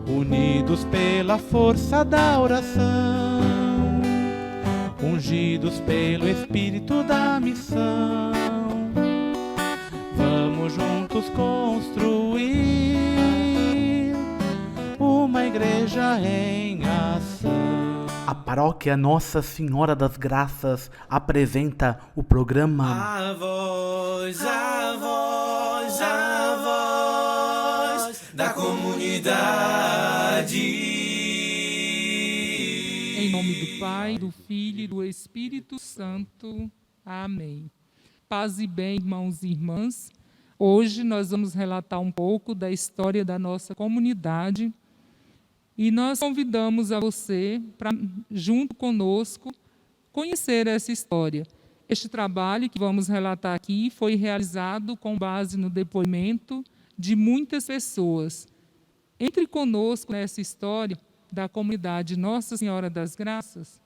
unidos pela força da oração, ungidos pelo Espírito da missão, vamos juntos construir uma igreja em ação. A paróquia Nossa Senhora das Graças apresenta o programa A voz da comunidade. Em nome do Pai, do Filho e do Espírito Santo. Amém. Paz e bem, irmãos e irmãs. Hoje nós vamos relatar um pouco da história da nossa comunidade e nós convidamos a você para, junto conosco, conhecer essa história. Este trabalho que vamos relatar aqui foi realizado com base no depoimento de muitas pessoas. Entre conosco nessa história da comunidade Nossa Senhora das Graças.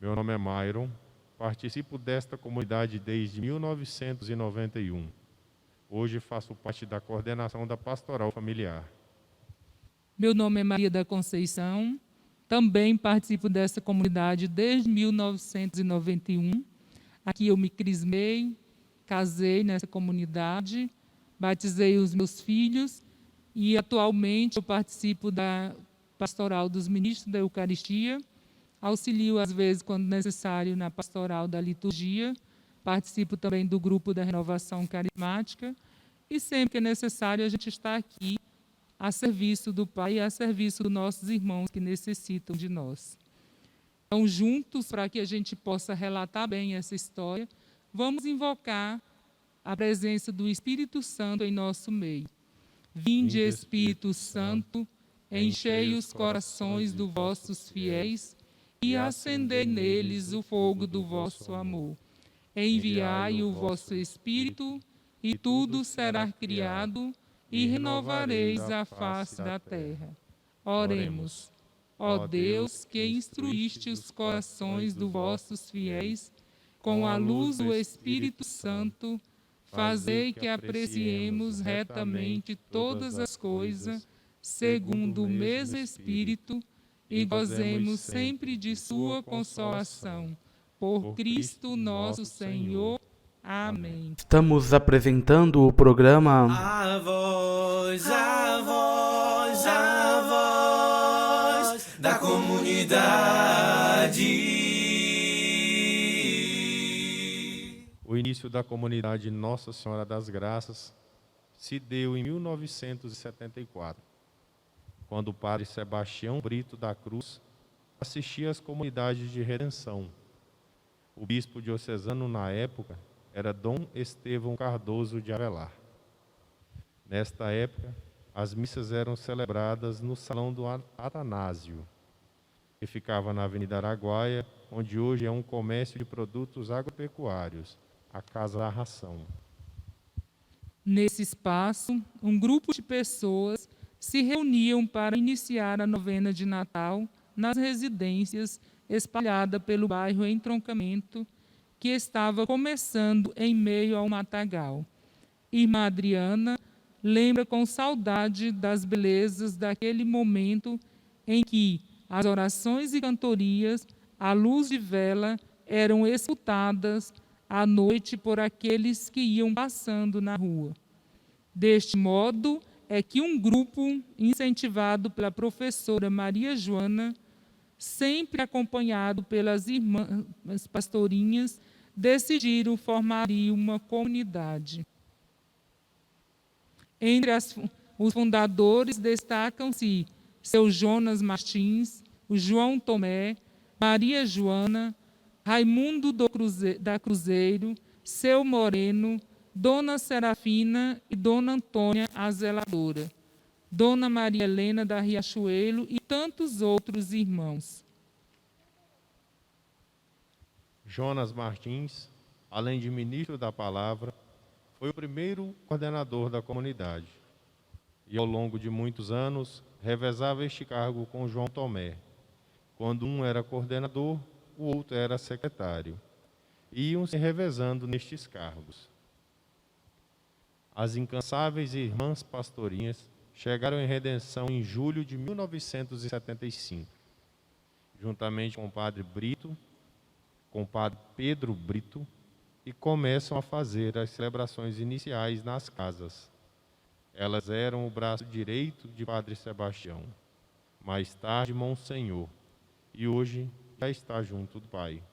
Meu nome é Myron, participo desta comunidade desde 1991. Hoje faço parte da coordenação da pastoral familiar. Meu nome é Maria da Conceição, também participo dessa comunidade desde 1991. Aqui eu me crismei, casei nessa comunidade, batizei os meus filhos e atualmente eu participo da pastoral dos ministros da Eucaristia. Auxilio, às vezes, quando necessário, na pastoral da liturgia. Participo também do grupo da renovação carismática. E sempre que é necessário, a gente está aqui a serviço do Pai e a serviço dos nossos irmãos que necessitam de nós. Então, juntos, para que a gente possa relatar bem essa história, vamos invocar a presença do Espírito Santo em nosso meio. Vinde, Espírito Santo, enchei os corações dos vossos fiéis e acendei neles o fogo do vosso amor. Enviai o vosso Espírito, e tudo será criado, e renovareis a face da terra. Oremos. Ó Deus, que instruíste os corações dos vossos fiéis, com a luz do Espírito Santo, fazei que apreciemos retamente todas as coisas, segundo o mesmo Espírito, e gozemos sempre de sua consolação. Por Cristo nosso Senhor. Amém. Estamos apresentando o programa A voz da comunidade. O início da comunidade Nossa Senhora das Graças se deu em 1974. Quando o padre Sebastião Brito da Cruz assistia às comunidades de redenção. O bispo diocesano na época era Dom Estevão Cardoso de Avelar. Nesta época, as missas eram celebradas no Salão do Atanásio, que ficava na Avenida Araguaia, onde hoje é um comércio de produtos agropecuários, a Casa da Ração. Nesse espaço, um grupo de pessoas se reuniam para iniciar a novena de Natal nas residências espalhadas pelo bairro Entroncamento, que estava começando em meio ao matagal. Irmã Adriana lembra com saudade das belezas daquele momento em que as orações e cantorias, à luz de vela, eram escutadas à noite por aqueles que iam passando na rua. Deste modo, é que um grupo, incentivado pela professora Maria Joana, sempre acompanhado pelas irmãs pastorinhas, decidiram formar uma comunidade. Entre os fundadores destacam-se seu Jonas Martins, o João Tomé, Maria Joana, Raimundo da Cruzeiro, seu Moreno, Dona Serafina e Dona Antônia, a zeladora, Dona Maria Helena da Riachuelo e tantos outros irmãos. Jonas Martins, além de ministro da palavra, foi o primeiro coordenador da comunidade e, ao longo de muitos anos, revezava este cargo com João Tomé. Quando um era coordenador, o outro era secretário. Iam se revezando nestes cargos. As incansáveis irmãs pastorinhas chegaram em Redenção em julho de 1975, juntamente com o padre Brito, com o padre Pedro Brito, e começam a fazer as celebrações iniciais nas casas. Elas eram o braço direito de Padre Sebastião, mais tarde Monsenhor, e hoje já está junto do Pai.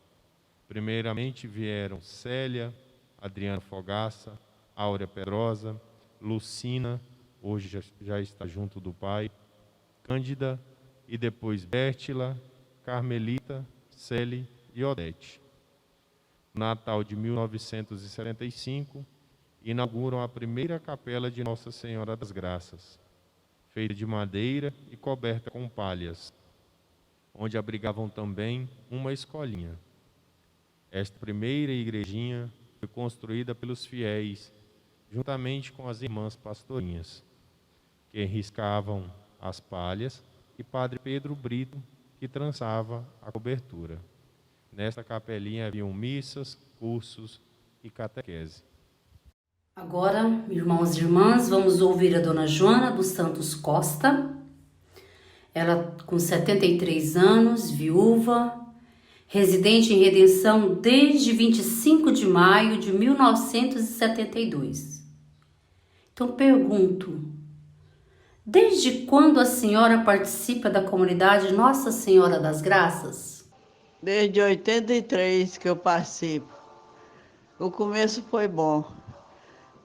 Primeiramente vieram Célia, Adriana Fogaça, Áurea Pedrosa, Lucina, hoje já está junto do Pai, Cândida, e depois Bértila, Carmelita, Celi e Odete. No Natal de 1975, inauguram a primeira capela de Nossa Senhora das Graças, feita de madeira e coberta com palhas, onde abrigavam também uma escolinha. Esta primeira igrejinha foi construída pelos fiéis, juntamente com as irmãs pastorinhas, que riscavam as palhas, e Padre Pedro Brito, que trançava a cobertura. Nesta capelinha haviam missas, cursos e catequese. Agora, irmãos e irmãs, vamos ouvir a Dona Joana dos Santos Costa. Ela com 73 anos, viúva, residente em Redenção desde 25 de maio de 1972. Então pergunto, desde quando a senhora participa da comunidade Nossa Senhora das Graças? Desde 83 que eu participo. O começo foi bom.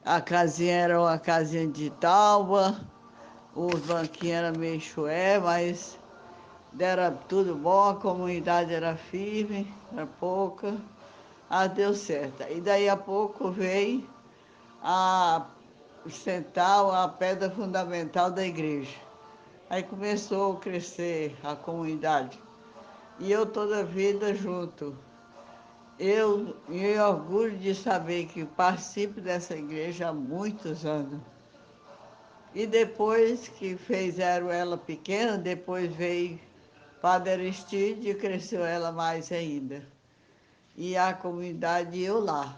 A casinha era uma casinha de tábua, os banquinhos eram meio chué, mas era tudo bom, a comunidade era firme, era pouca, deu certo. E daí a pouco veio a sentar a pedra fundamental da igreja. Aí começou a crescer a comunidade. E eu toda a vida junto. Eu me orgulho de saber que participo dessa igreja há muitos anos. E depois que fizeram ela pequena, depois veio Padre Aristide e cresceu ela mais ainda. E a comunidade e eu lá.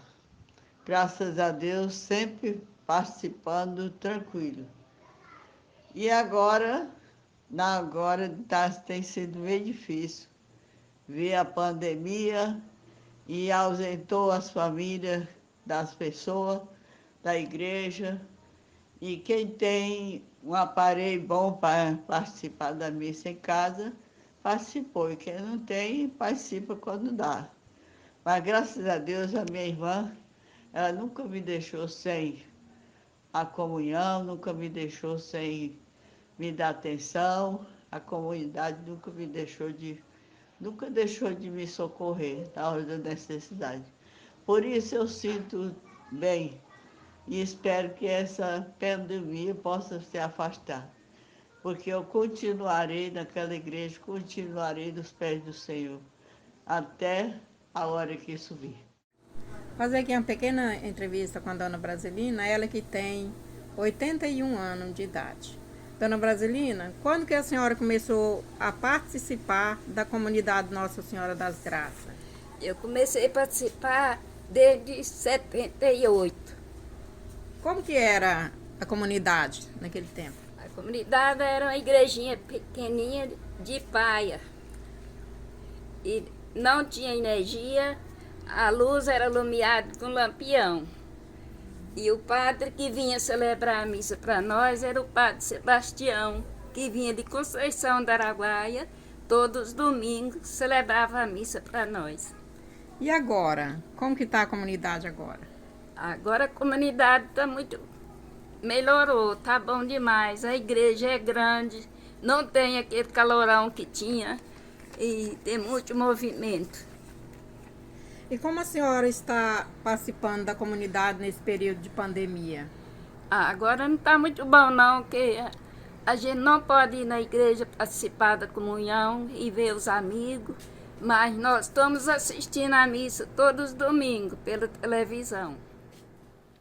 Graças a Deus, sempre participando tranquilo. E agora tem sido meio difícil. Veio a pandemia e ausentou as famílias das pessoas, da igreja. E quem tem um aparelho bom para participar da missa em casa, participou. E quem não tem, participa quando dá. Mas graças a Deus, a minha irmã, ela nunca me deixou sem a comunhão, nunca me deixou sem me dar atenção. A comunidade nunca deixou de me socorrer na hora da necessidade. Por isso eu sinto bem e espero que essa pandemia possa se afastar, porque eu continuarei naquela igreja, continuarei nos pés do Senhor, até a hora que isso vir. Fazer aqui uma pequena entrevista com a Dona Brasilina, ela que tem 81 anos de idade. Dona Brasilina, quando que a senhora começou a participar da comunidade Nossa Senhora das Graças? Eu comecei a participar desde 78. Como que era a comunidade naquele tempo? A comunidade era uma igrejinha pequenininha de paia. E não tinha energia, a luz era iluminada com lampião. E o padre que vinha celebrar a missa para nós era o padre Sebastião, que vinha de Conceição da Araguaia, todos os domingos celebrava a missa para nós. E agora? Como que está a comunidade agora? Agora a comunidade está muito... melhorou, está bom demais. A igreja é grande, não tem aquele calorão que tinha e tem muito movimento. E como a senhora está participando da comunidade nesse período de pandemia? Agora não está muito bom não, porque a gente não pode ir na igreja participar da comunhão e ver os amigos, mas nós estamos assistindo a missa todos os domingos pela televisão.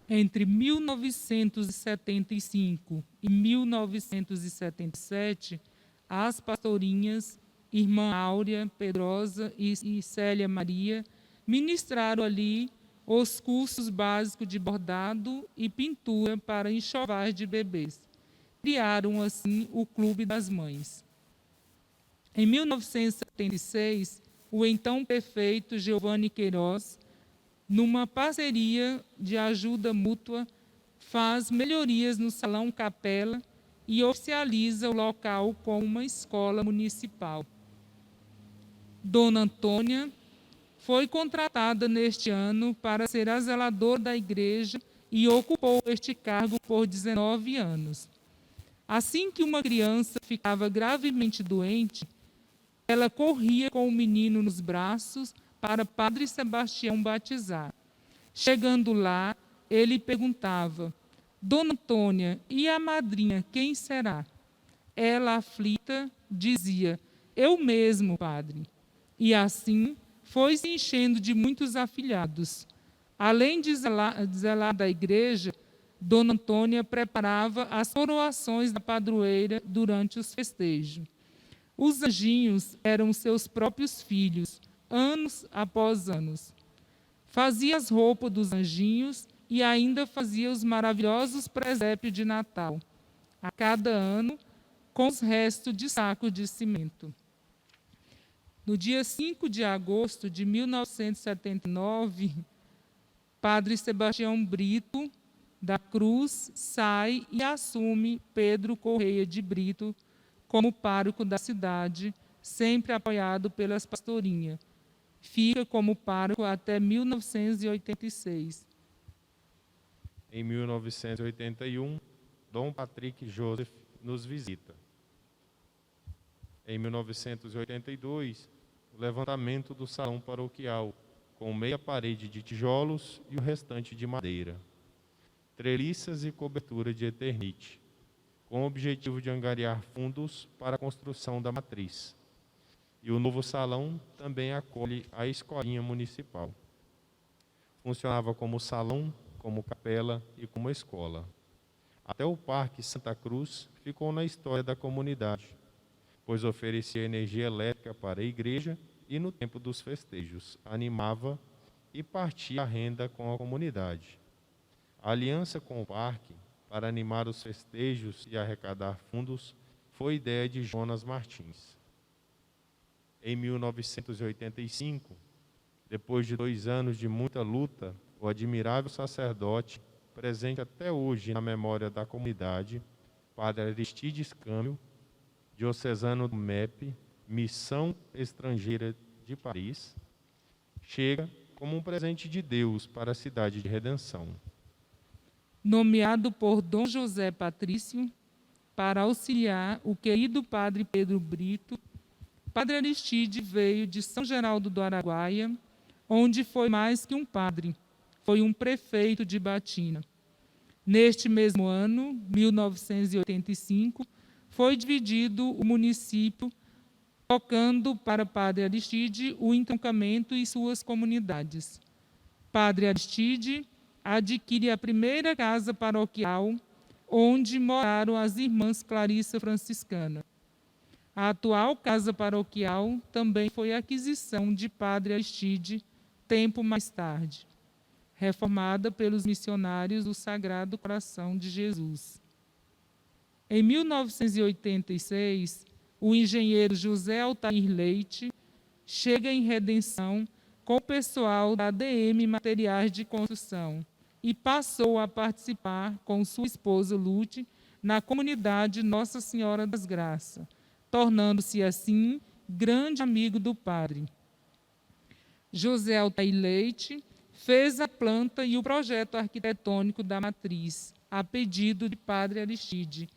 Entre 1975 e 1977, as pastorinhas Irmã Áurea Pedrosa e Célia Maria ministraram ali os cursos básicos de bordado e pintura para enxovais de bebês. Criaram, assim, o Clube das Mães. Em 1976, o então prefeito Giovanni Queiroz, numa parceria de ajuda mútua, faz melhorias no Salão Capela e oficializa o local como uma escola municipal. Dona Antônia foi contratada neste ano para ser a zeladora da igreja e ocupou este cargo por 19 anos. Assim que uma criança ficava gravemente doente, ela corria com o menino nos braços para Padre Sebastião batizar. Chegando lá, ele perguntava: Dona Antônia, e a madrinha, quem será? Ela, aflita, dizia: eu mesmo, padre. E assim foi se enchendo de muitos afilhados. Além de zelar da igreja, Dona Antônia preparava as coroações da padroeira durante os festejos. Os anjinhos eram seus próprios filhos, anos após anos. Fazia as roupas dos anjinhos e ainda fazia os maravilhosos presépios de Natal, a cada ano, com os restos de sacos de cimento. No dia 5 de agosto de 1979, Padre Sebastião Brito da Cruz sai e assume Pedro Correia de Brito como pároco da cidade, sempre apoiado pelas pastorinhas. Fica como pároco até 1986. Em 1981, Dom Patrick Joseph nos visita. Em 1982, o levantamento do salão paroquial, com meia parede de tijolos e o restante de madeira, treliças e cobertura de eternite, com o objetivo de angariar fundos para a construção da matriz. E o novo salão também acolhe a escolinha municipal. Funcionava como salão, como capela e como escola. Até o Parque Santa Cruz ficou na história da comunidade, pois oferecia energia elétrica para a igreja e, no tempo dos festejos, animava e partia a renda com a comunidade. A aliança com o parque, para animar os festejos e arrecadar fundos, foi ideia de Jonas Martins. Em 1985, depois de 2 anos de muita luta, o admirável sacerdote, presente até hoje na memória da comunidade, Padre Aristides Câmbio, diocesano do MEP, Missão Estrangeira de Paris, chega como um presente de Deus para a cidade de Redenção. Nomeado por Dom José Patrício para auxiliar o querido Padre Pedro Brito, Padre Aristide veio de São Geraldo do Araguaia, onde foi mais que um padre, foi um prefeito de Batina. Neste mesmo ano, 1985, foi dividido o município, tocando para Padre Aristide o entroncamento e suas comunidades. Padre Aristide adquire a primeira casa paroquial, onde moraram as irmãs Clarissa Franciscana. A atual casa paroquial também foi aquisição de Padre Aristide, tempo mais tarde, reformada pelos missionários do Sagrado Coração de Jesus. Em 1986, o engenheiro José Altair Leite chega em Redenção com o pessoal da ADM Materiais de Construção e passou a participar com sua esposa Lute na comunidade Nossa Senhora das Graças, tornando-se assim grande amigo do padre. José Altair Leite fez a planta e o projeto arquitetônico da matriz, a pedido de Padre Aristide,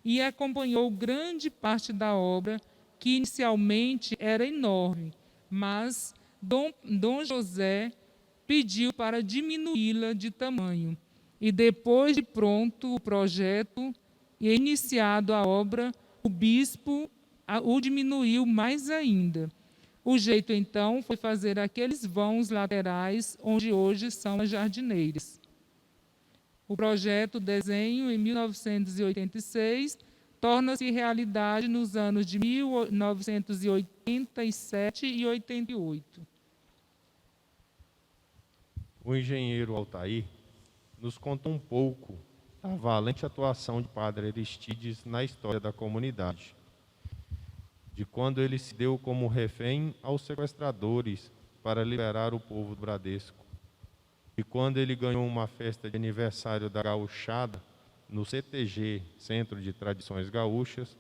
e acompanhou grande parte da obra, que inicialmente era enorme, mas Dom José pediu para diminuí-la de tamanho. E depois de pronto o projeto e iniciado a obra, o bispo o diminuiu mais ainda. O jeito, então, foi fazer aqueles vãos laterais onde hoje são as jardineiras. O projeto desenho, em 1986, torna-se realidade nos anos de 1987 e 88. O engenheiro Altair nos conta um pouco da valente atuação de Padre Aristides na história da comunidade, de quando ele se deu como refém aos sequestradores para liberar o povo do Bradesco, e quando ele ganhou uma festa de aniversário da gauchada no CTG, Centro de Tradições Gaúchas,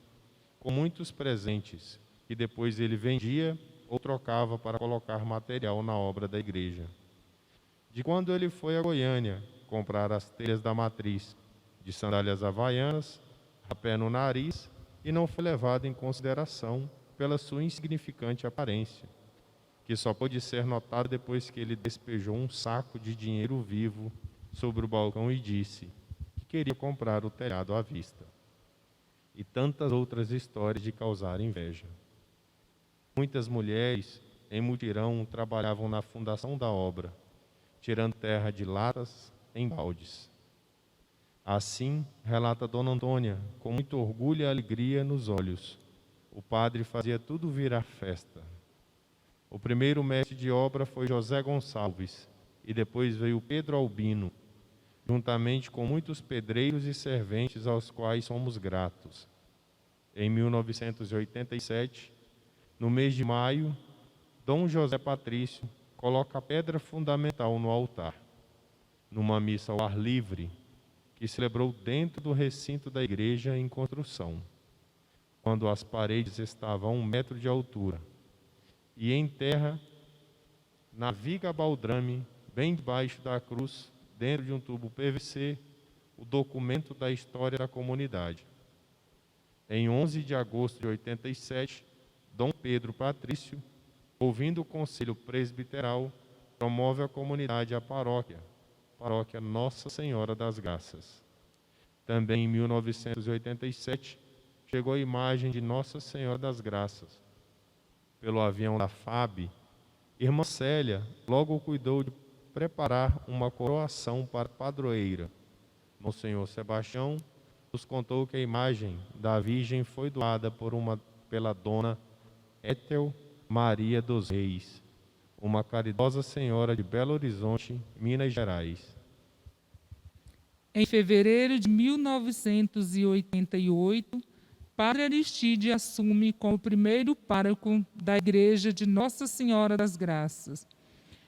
com muitos presentes, que depois ele vendia ou trocava para colocar material na obra da igreja. De quando ele foi a Goiânia comprar as telhas da matriz, de sandálias havaianas, rapé no nariz, e não foi levado em consideração pela sua insignificante aparência, que só pôde ser notado depois que ele despejou um saco de dinheiro vivo sobre o balcão e disse que queria comprar o telhado à vista. E tantas outras histórias de causar inveja. Muitas mulheres, em mutirão, trabalhavam na fundação da obra, tirando terra de latas em baldes. Assim, relata Dona Antônia, com muito orgulho e alegria nos olhos, o padre fazia tudo virar festa. O primeiro mestre de obra foi José Gonçalves, e depois veio Pedro Albino, juntamente com muitos pedreiros e serventes aos quais somos gratos. Em 1987, no mês de maio, Dom José Patrício coloca a pedra fundamental no altar, numa missa ao ar livre, que celebrou dentro do recinto da igreja em construção, quando as paredes estavam a 1 metro de altura, e em terra, na viga baldrame, bem debaixo da cruz, dentro de um tubo PVC, o documento da história da comunidade. Em 11 de agosto de 87, Dom Pedro Patrício, ouvindo o conselho presbiteral, promove a comunidade à paróquia Nossa Senhora das Graças. Também em 1987, chegou a imagem de Nossa Senhora das Graças. Pelo avião da FAB, irmã Célia logo cuidou de preparar uma coroação para a padroeira. Monsenhor Sebastião nos contou que a imagem da Virgem foi doada pela dona Ethel Maria dos Reis, uma caridosa senhora de Belo Horizonte, Minas Gerais. Em fevereiro de 1988, Padre Aristides assume como primeiro pároco da Igreja de Nossa Senhora das Graças.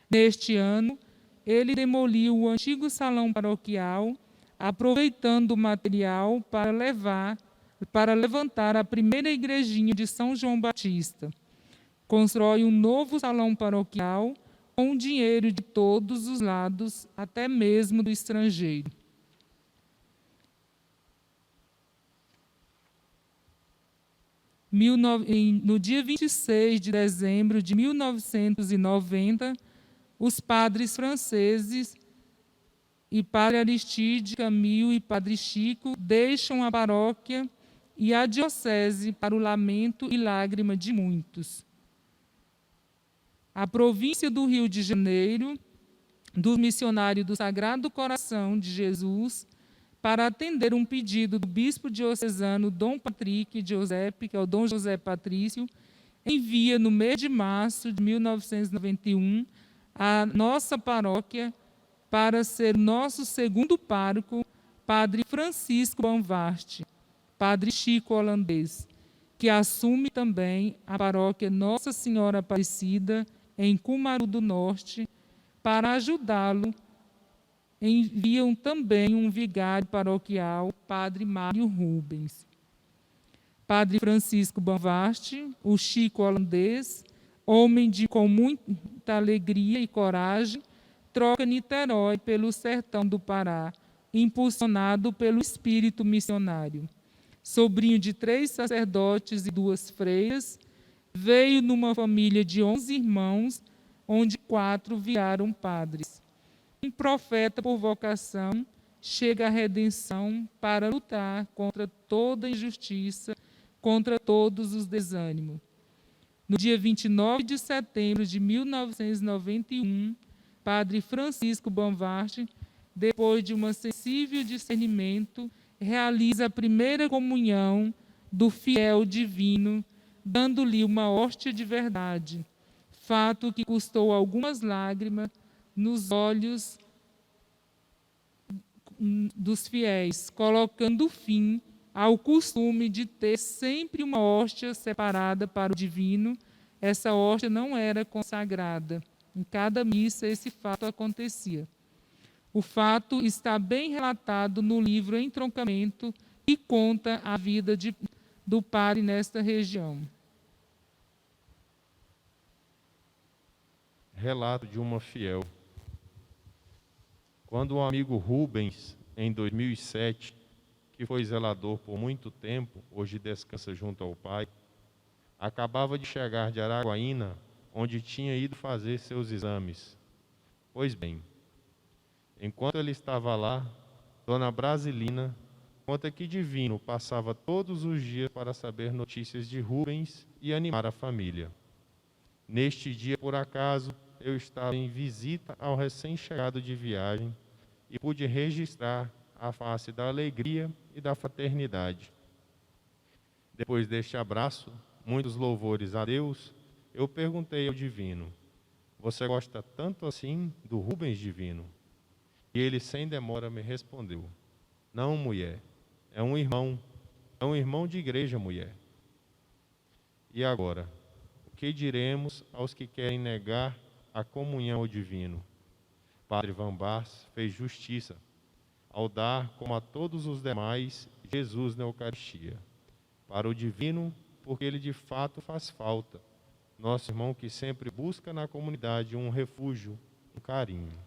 Neste ano, ele demoliu o antigo salão paroquial, aproveitando o material para levantar a primeira igrejinha de São João Batista. Constrói um novo salão paroquial com o dinheiro de todos os lados, até mesmo do estrangeiro. No dia 26 de dezembro de 1990, os padres franceses e Padre Aristide Camilo e Padre Chico deixam a paróquia e a diocese para o lamento e lágrima de muitos. A província do Rio de Janeiro, dos missionários do Sagrado Coração de Jesus, para atender um pedido do bispo diocesano Dom Patrick Giuseppe, que é o Dom José Patrício, envia no mês de março de 1991 a nossa paróquia para ser nosso segundo pároco, Padre Francisco Banvart, Padre Chico holandês, que assume também a paróquia Nossa Senhora Aparecida em Cumaru do Norte. Para ajudá-lo, enviam também um vigário paroquial, Padre Mário Rubens. Padre Francisco Banvart, o Chico holandês, homem com muita alegria e coragem, troca Niterói pelo sertão do Pará, impulsionado pelo espírito missionário. Sobrinho de 3 sacerdotes e 2 freiras, veio numa família de 11 irmãos, onde 4 viraram padres. Um profeta por vocação, chega à redenção para lutar contra toda injustiça, contra todos os desânimos. No dia 29 de setembro de 1991, Padre Francisco Bonvart, depois de um sensível discernimento, realiza a primeira comunhão do fiel divino, dando-lhe uma hóstia de verdade, fato que custou algumas lágrimas nos olhos dos fiéis, colocando fim ao costume de ter sempre uma hóstia separada para o divino. Essa hóstia não era consagrada. Em cada missa esse fato acontecia. O fato está bem relatado no livro Entroncamento, que conta a vida do padre nesta região. Relato de uma fiel. Quando o amigo Rubens, em 2007, que foi zelador por muito tempo, hoje descansa junto ao Pai, acabava de chegar de Araguaína, onde tinha ido fazer seus exames. Pois bem, enquanto ele estava lá, Dona Brasilina conta que Divino passava todos os dias para saber notícias de Rubens e animar a família. Neste dia, por acaso, eu estava em visita ao recém-chegado de viagem e pude registrar a face da alegria e da fraternidade. Depois deste abraço, muitos louvores a Deus, eu perguntei ao Divino: você gosta tanto assim do Rubens, Divino? E ele, sem demora, me respondeu: não, mulher, é um irmão de igreja, mulher. E agora, o que diremos aos que querem negar a comunhão ao Divino? Padre Van Bars fez justiça ao dar, como a todos os demais, Jesus na Eucaristia. Para o Divino, porque ele de fato faz falta, nosso irmão que sempre busca na comunidade um refúgio, um carinho.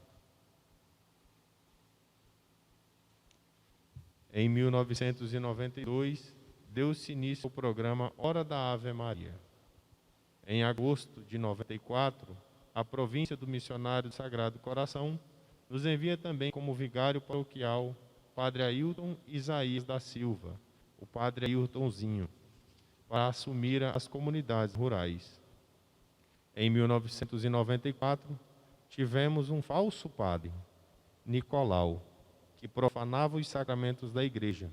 Em 1992, deu-se início ao programa Hora da Ave Maria. Em agosto de 94, a província do Missionário do Sagrado Coração nos envia também como vigário paroquial Padre Ailton Isaías da Silva, o Padre Ailtonzinho, para assumir as comunidades rurais. Em 1994, tivemos um falso padre, Nicolau, que profanava os sacramentos da igreja.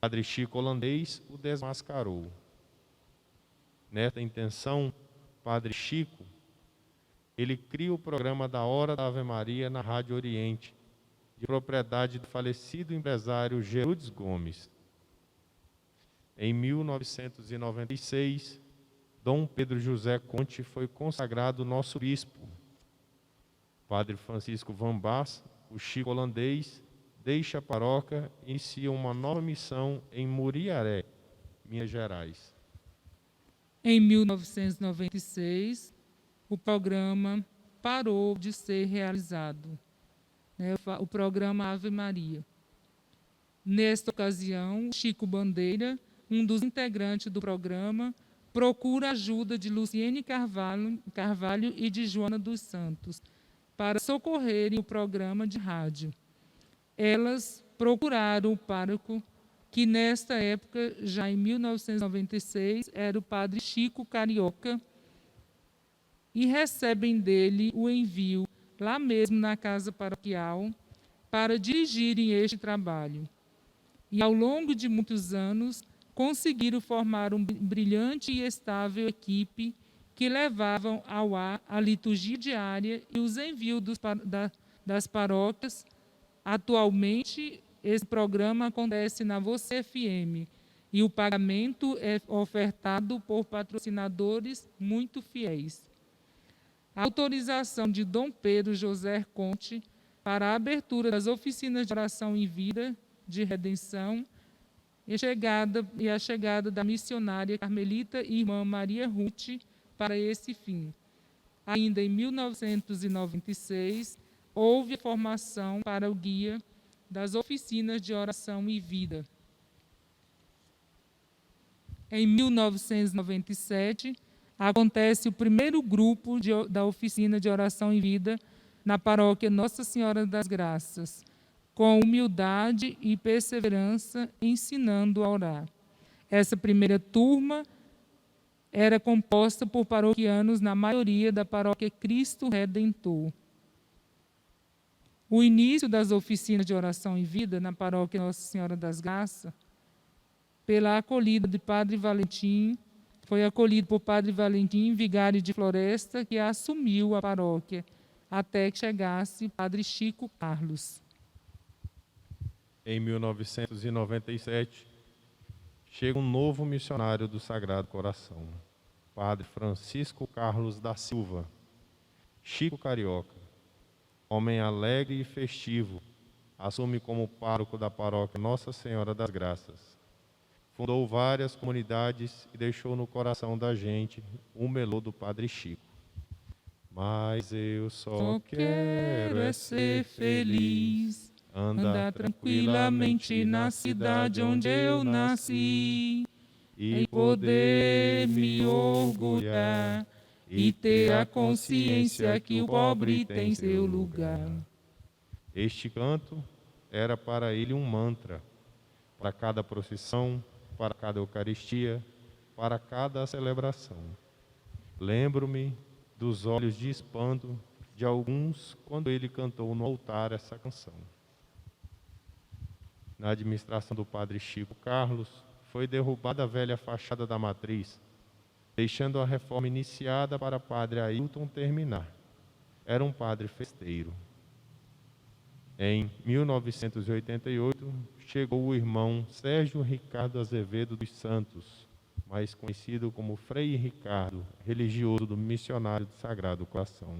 Padre Chico Holandês o desmascarou. Nesta intenção, Padre Chico, ele cria o programa da Hora da Ave Maria na Rádio Oriente, de propriedade do falecido empresário Gerudes Gomes. Em 1996, Dom Pedro José Conte foi consagrado nosso bispo. Padre Francisco Van Bars, o Chico Holandês, deixa a paróquia e inicia uma nova missão em Muriaré, Minas Gerais. Em 1996, o programa parou de ser realizado, o programa Ave Maria. Nesta ocasião, Chico Bandeira, um dos integrantes do programa, procura a ajuda de Luciene Carvalho e de Joana dos Santos para socorrerem o programa de rádio. Elas procuraram o pároco, que nesta época, já em 1996, era o Padre Chico Carioca, e recebem dele o envio, lá mesmo na casa paroquial, para dirigirem este trabalho. E ao longo de muitos anos, conseguiram formar uma brilhante e estável equipe que levavam ao ar a liturgia diária e os envios das paróquias. Atualmente, esse programa acontece na Você FM e o pagamento é ofertado por patrocinadores muito fiéis. A autorização de Dom Pedro José Conte para a abertura das oficinas de oração em vida, de redenção, e a chegada da missionária carmelita e irmã Maria Ruth para esse fim. Ainda em 1996, houve a formação para o guia das oficinas de oração e vida. Em 1997, acontece o primeiro grupo da oficina de oração e vida na paróquia Nossa Senhora das Graças, com humildade e perseverança, ensinando a orar. Essa primeira turma era composta por paroquianos, na maioria da paróquia Cristo Redentor. O início das oficinas de oração e vida na paróquia Nossa Senhora das Graças, pela acolhida de Padre Valentim, foi acolhido por Padre Valentim, vigário de Floresta, que assumiu a paróquia, até que chegasse Padre Chico Carlos. Em 1997, chega um novo missionário do Sagrado Coração, Padre Francisco Carlos da Silva, Chico Carioca, homem alegre e festivo, assume como pároco da paróquia Nossa Senhora das Graças. Fundou várias comunidades e deixou no coração da gente o melô do Padre Chico. Mas eu só quero é ser feliz, andar tranquilamente na cidade onde eu nasci, e poder me orgulhar e ter a consciência que o pobre tem seu lugar. Este canto era para ele um mantra, para cada procissão, para cada Eucaristia, para cada celebração. Lembro-me dos olhos de espanto de alguns quando ele cantou no altar essa canção. Na administração do Padre Chico Carlos, foi derrubada a velha fachada da matriz, deixando a reforma iniciada para Padre Ailton terminar. Era um padre festeiro. Em 1988, chegou o irmão Sérgio Ricardo Azevedo dos Santos, mais conhecido como Frei Ricardo, religioso do Missionário do Sagrado Coração.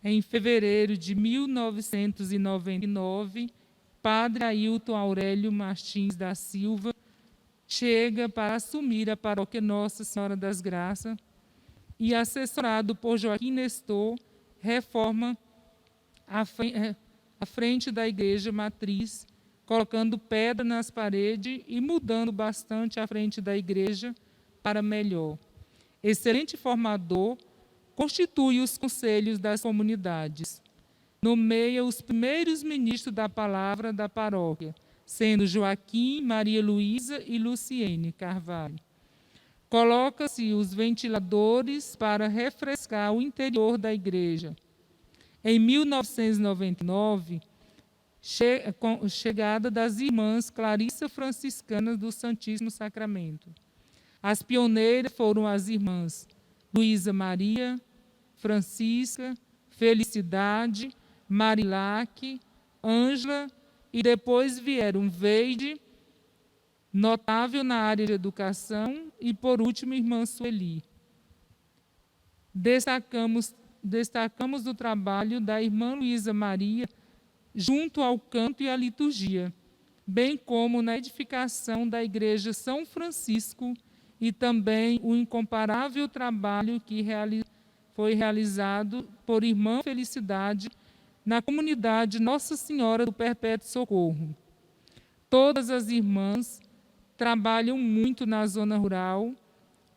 Em fevereiro de 1999, Padre Ailton Aurélio Martins da Silva chega para assumir a paróquia Nossa Senhora das Graças e, assessorado por Joaquim Nestor, reforma a frente da igreja matriz, colocando pedra nas paredes e mudando bastante a frente da igreja para melhor. Excelente formador, constitui os conselhos das comunidades. Nomeia os primeiros ministros da palavra da paróquia, sendo Joaquim, Maria Luísa e Luciene Carvalho. Coloca-se os ventiladores para refrescar o interior da igreja. Em 1999, chegada das irmãs Clarissa Franciscanas do Santíssimo Sacramento. As pioneiras foram as irmãs Luísa Maria, Francisca, Felicidade, Marilac, Ângela, e depois vieram Veide, notável na área de educação, e por último, irmã Sueli. Destacamos o trabalho da irmã Luísa Maria junto ao canto e à liturgia, bem como na edificação da Igreja São Francisco e também o incomparável trabalho que foi realizado por irmã Felicidade na comunidade Nossa Senhora do Perpétuo Socorro. Todas as irmãs trabalham muito na zona rural,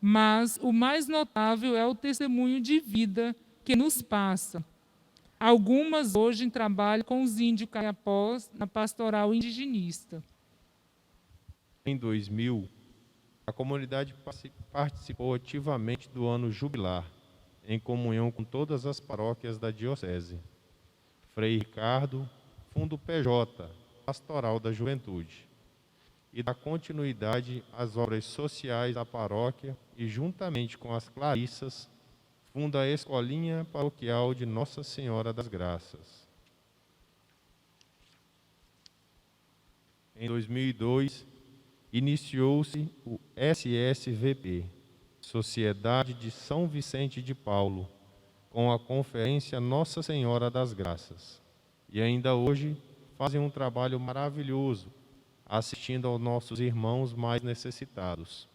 mas o mais notável é o testemunho de vida que nos passa. Algumas hoje trabalham com os índios caiapós na pastoral indigenista. Em 2000, a comunidade participou ativamente do ano jubilar, em comunhão com todas as paróquias da diocese. Frei Ricardo funda o PJ, Pastoral da Juventude, e dá continuidade às obras sociais da paróquia e, juntamente com as Clarissas, funda a Escolinha Paroquial de Nossa Senhora das Graças. Em 2002, iniciou-se o SSVP, Sociedade de São Vicente de Paulo, com a Conferência Nossa Senhora das Graças. E ainda hoje fazem um trabalho maravilhoso, assistindo aos nossos irmãos mais necessitados.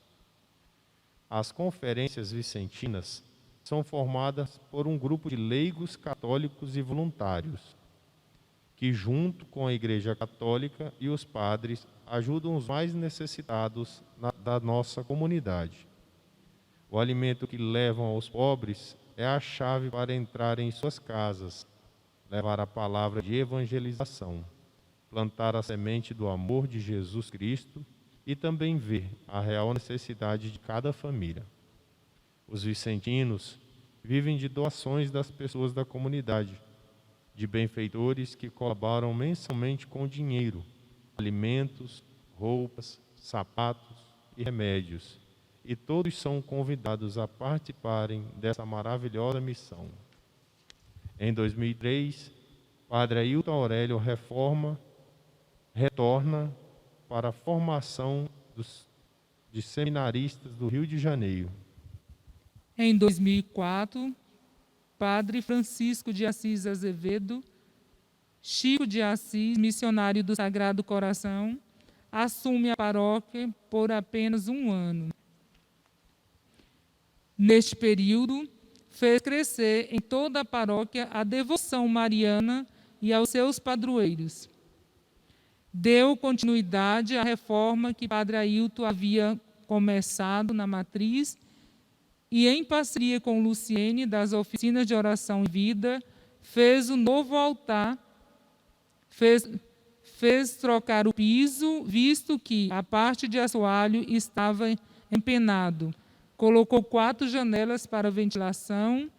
As conferências vicentinas são formadas por um grupo de leigos católicos e voluntários, que, junto com a Igreja Católica e os padres, ajudam os mais necessitados da nossa comunidade. O alimento que levam aos pobres é a chave para entrar em suas casas, levar a palavra de evangelização, plantar a semente do amor de Jesus Cristo e também ver a real necessidade de cada família. Os vicentinos vivem de doações das pessoas da comunidade, de benfeitores que colaboram mensalmente com dinheiro, alimentos, roupas, sapatos e remédios. E todos são convidados a participarem dessa maravilhosa missão. Em 2003, Padre Ailton Aurélio retorna para a formação de seminaristas do Rio de Janeiro. Em 2004, Padre Francisco de Assis Azevedo, Chico de Assis, missionário do Sagrado Coração, assume a paróquia por apenas 1 ano. Neste período, fez crescer em toda a paróquia a devoção mariana e aos seus padroeiros. Deu continuidade à reforma que Padre Ailton havia começado na matriz e, em parceria com Luciene, das oficinas de oração e vida, fez o novo altar, fez trocar o piso, visto que a parte de assoalho estava empenado. Colocou 4 janelas para ventilação,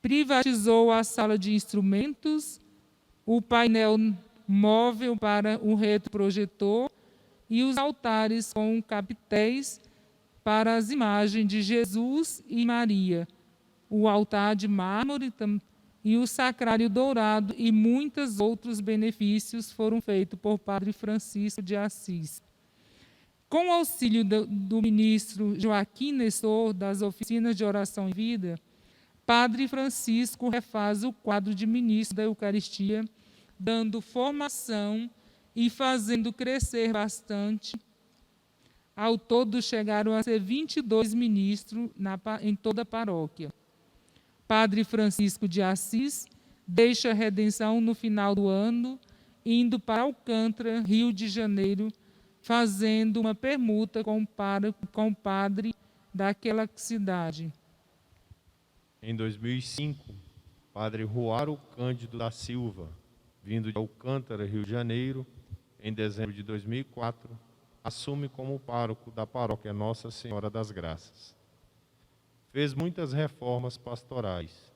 privatizou a sala de instrumentos, o painel móvel para o retroprojetor e os altares com capitéis para as imagens de Jesus e Maria, o altar de mármore e o sacrário dourado, e muitos outros benefícios foram feitos por Padre Francisco de Assis. Com o auxílio do ministro Joaquim Nestor, das oficinas de oração e vida, Padre Francisco refaz o quadro de ministro da Eucaristia, dando formação e fazendo crescer bastante. Ao todo, chegaram a ser 22 ministros em toda a paróquia. Padre Francisco de Assis deixa a redenção no final do ano, indo para Alcântara, Rio de Janeiro, fazendo uma permuta com o padre daquela cidade. Em 2005, Padre Ruaro Cândido da Silva, vindo de Alcântara, Rio de Janeiro, em dezembro de 2004, assume como pároco da paróquia Nossa Senhora das Graças. Fez muitas reformas pastorais,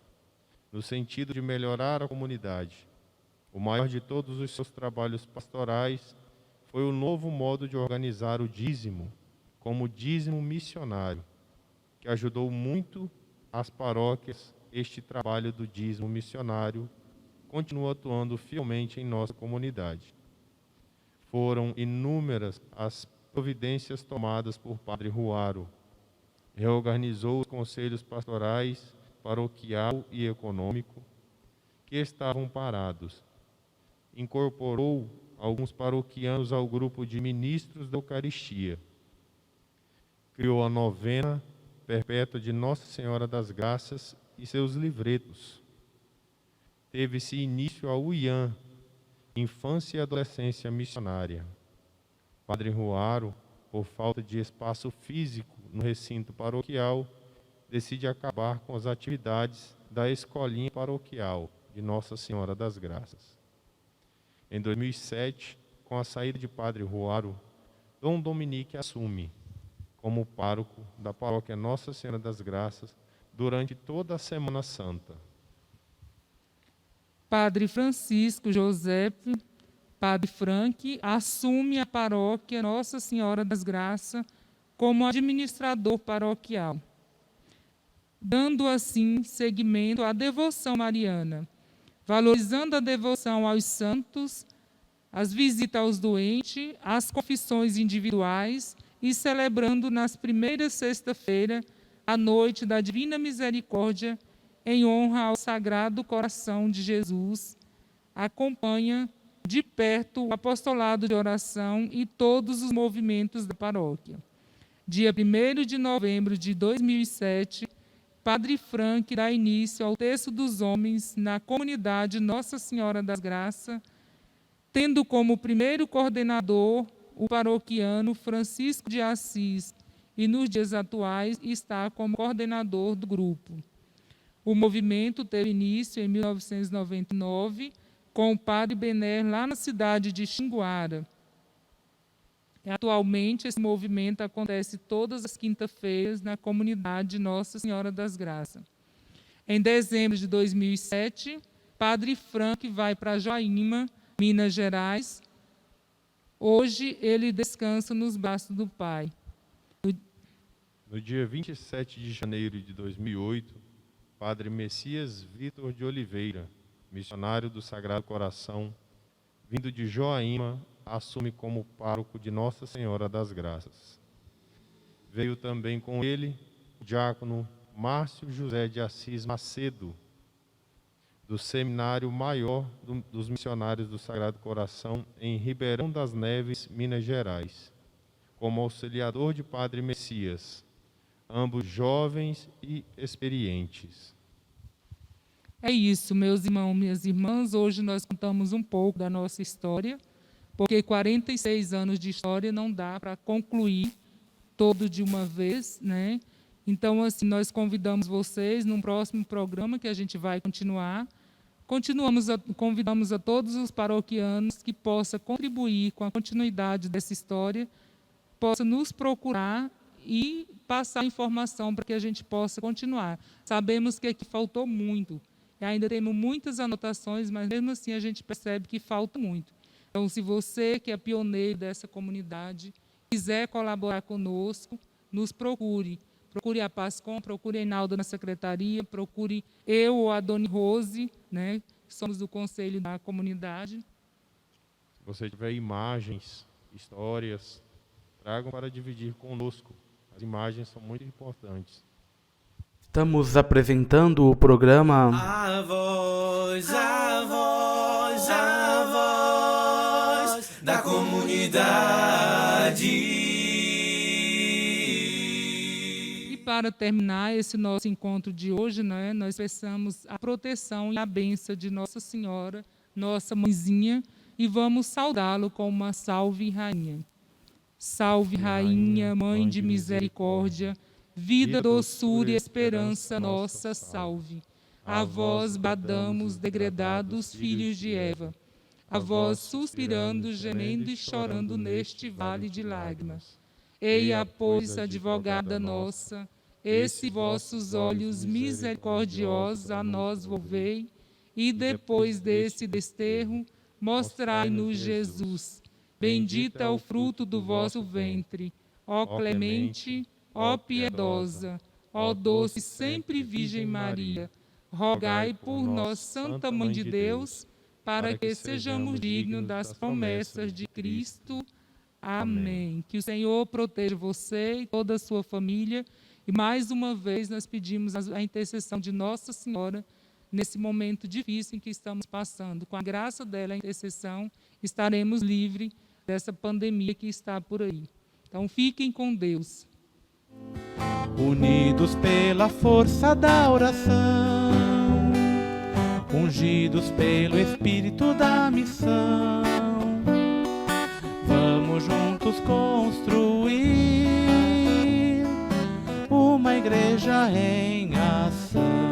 no sentido de melhorar a comunidade. O maior de todos os seus trabalhos pastorais foi o novo modo de organizar o dízimo, como dízimo missionário, que ajudou muito as paróquias. Este trabalho do dízimo missionário continua atuando fielmente em nossa comunidade. Foram inúmeras as providências tomadas por Padre Ruaro. Reorganizou os conselhos pastorais, paroquial e econômico, que estavam parados. Incorporou alguns paroquianos ao grupo de ministros da Eucaristia. Criou a novena perpétua de Nossa Senhora das Graças e seus livretos. Teve-se início a UIAM, Infância e Adolescência Missionária. Padre Ruaro, por falta de espaço físico no recinto paroquial, decide acabar com as atividades da escolinha paroquial de Nossa Senhora das Graças. Em 2007, com a saída de Padre Ruaro, Dom Dominique assume como pároco da paróquia Nossa Senhora das Graças durante toda a Semana Santa. Padre Francisco José, Padre Frank, assume a paróquia Nossa Senhora das Graças como administrador paroquial, dando assim seguimento à devoção mariana, valorizando a devoção aos santos, as visitas aos doentes, as confissões individuais e celebrando nas primeiras sexta-feiras a noite da Divina Misericórdia em honra ao Sagrado Coração de Jesus. Acompanha de perto o apostolado de oração e todos os movimentos da paróquia. Dia 1º de novembro de 2007, Padre Frank dá início ao Terço dos Homens na comunidade Nossa Senhora das Graças, tendo como primeiro coordenador o paroquiano Francisco de Assis, e nos dias atuais está como coordenador do grupo. O movimento teve início em 1999, com o Padre Bené lá na cidade de Xinguara. Atualmente, esse movimento acontece todas as quintas-feiras na comunidade Nossa Senhora das Graças. Em dezembro de 2007, Padre Frank vai para Joaíma, Minas Gerais. Hoje, ele descansa nos braços do Pai. No dia 27 de janeiro de 2008, Padre Messias Vitor de Oliveira, missionário do Sagrado Coração, vindo de Joaíma, assume como pároco de Nossa Senhora das Graças. Veio também com ele o diácono Márcio José de Assis Macedo, do Seminário Maior dos Missionários do Sagrado Coração, em Ribeirão das Neves, Minas Gerais, como auxiliador de Padre Messias, ambos jovens e experientes. É isso, meus irmãos, minhas irmãs. Hoje nós contamos um pouco da nossa história, porque 46 anos de história não dá para concluir todo de uma vez, né? Então, assim, nós convidamos vocês num próximo programa que a gente vai continuar. Convidamos a todos os paroquianos que possam contribuir com a continuidade dessa história, possam nos procurar e passar informação para que a gente possa continuar. Sabemos que aqui faltou muito, e ainda temos muitas anotações, mas mesmo assim a gente percebe que falta muito. Então, se você, que é pioneiro dessa comunidade, quiser colaborar conosco, nos procure. Procure a Pascom, procure a Inalda na secretaria, procure eu ou a Dona Rose, né, que somos do conselho da comunidade. Se você tiver imagens, histórias, tragam para dividir conosco. As imagens são muito importantes. Estamos apresentando o programa A voz, a voz, a voz da comunidade. E para terminar esse nosso encontro de hoje, né, nós peçamos a proteção e a bênção de Nossa Senhora, nossa mãezinha, e vamos saudá-lo com uma salve, rainha. Salve, rainha, mãe de misericórdia, vida, doçura e esperança nossa, salve. A vós bradamos, degredados filhos de Eva, a vós suspirando, gemendo e chorando neste vale de lágrimas. Eia, pois, advogada nossa, esses vossos olhos misericordiosos a nós volvei, e depois desse desterro, mostrai-nos Jesus. Bendito é o fruto do vosso ventre, ó clemente, ó piedosa, ó doce sempre Virgem Maria. Rogai por nós, Santa Mãe de Deus, para que sejamos dignos das promessas de Cristo. Amém. Que o Senhor proteja você e toda a sua família. E mais uma vez nós pedimos a intercessão de Nossa Senhora nesse momento difícil em que estamos passando. Com a graça dela, a intercessão, estaremos livres dessa pandemia que está por aí. Então, fiquem com Deus. Unidos pela força da oração, ungidos pelo Espírito da missão, vamos juntos construir uma igreja em ação.